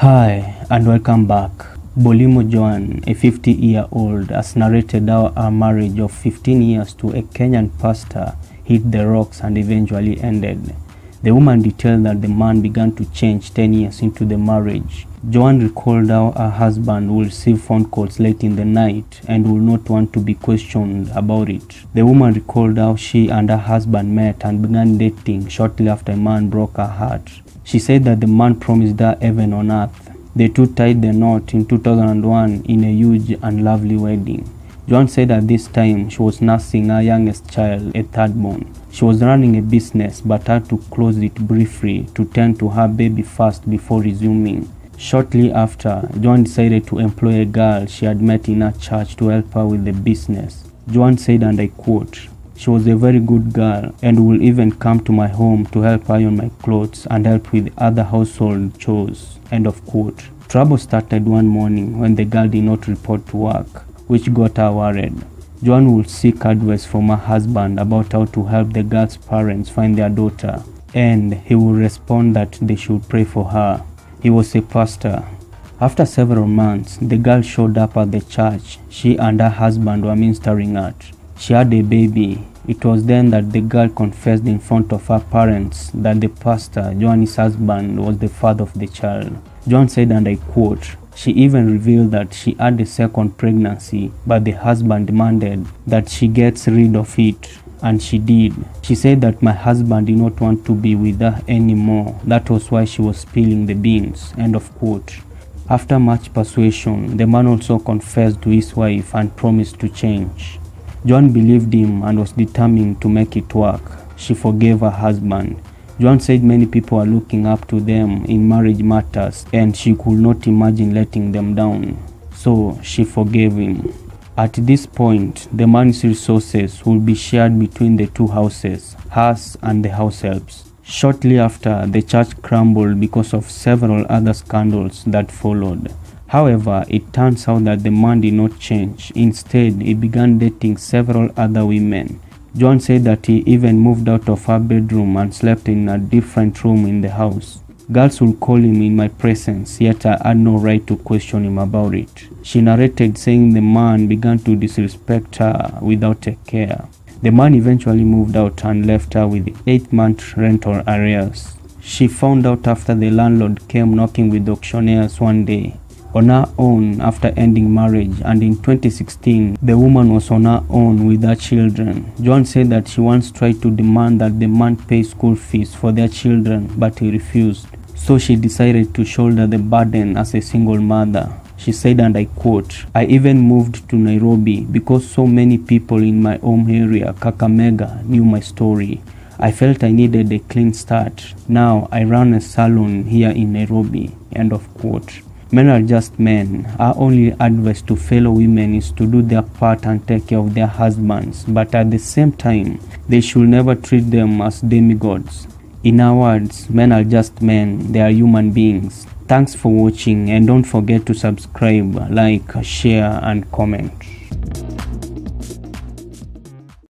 Hi and welcome back. Bolimo Joan, a 50-year-old, has narrated how her marriage of 15 years to a Kenyan pastor hit the rocks and eventually ended. The woman detailed that the man began to change 10 years into the marriage. Joan recalled how her husband would receive phone calls late in the night and would not want to be questioned about it. The woman recalled how she and her husband met and began dating shortly after a man broke her heart. She said that the man promised her heaven on earth. The two tied the knot in 2001 in a huge and lovely wedding. Joan said at this time she was nursing her youngest child, a thirdborn. She was running a business but had to close it briefly to tend to her baby first before resuming. Shortly after, Joan decided to employ a girl she had met in her church to help her with the business. Joan said, and I quote, "She was a very good girl and will even come to my home to help iron my clothes and help with other household chores." End of quote. Trouble started one morning when the girl did not report to work, which got her worried. Joan would seek advice from her husband about how to help the girl's parents find their daughter, and he would respond that they should pray for her. He was a pastor. After several months, the girl showed up at the church she and her husband were ministering at. She had a baby. It was then that the girl confessed in front of her parents that the pastor, Joan's husband, was the father of the child. Joan said, and I quote, "She even revealed that she had a second pregnancy, but the husband demanded that she gets rid of it, and she did. She said that my husband did not want to be with her anymore. That was why she was spilling the beans." End of quote. After much persuasion, the man also confessed to his wife and promised to change. Joan believed him and was determined to make it work. She forgave her husband. Joan said many people are looking up to them in marriage matters and she could not imagine letting them down. So she forgave him. At this point, the man's resources would be shared between the two houses, hers and the Househelps. Shortly after, the church crumbled because of several other scandals that followed. However, it turns out that the man did not change. Instead, he began dating several other women. Joan said that he even moved out of her bedroom and slept in a different room in the house. Girls would call him in my presence, yet I had no right to question him about it. She narrated saying the man began to disrespect her without a care. The man eventually moved out and left her with 8-month rental arrears. She found out after the landlord came knocking with auctioneers one day. On her own after ending marriage, and in 2016 the woman was on her own with her children. Joan said that she once tried to demand that the man pay school fees for their children, but he refused. So she decided to shoulder the burden as a single mother. She said, and I quote, "I even moved to Nairobi because so many people in my home area, Kakamega, knew my story. I felt I needed a clean start. Now I run a salon here in Nairobi." End of quote. Men are just men. Our only advice to fellow women is to do their part and take care of their husbands, but at the same time, they should never treat them as demigods. In our words, men are just men. They are human beings. Thanks for watching and don't forget to subscribe, like, share and comment.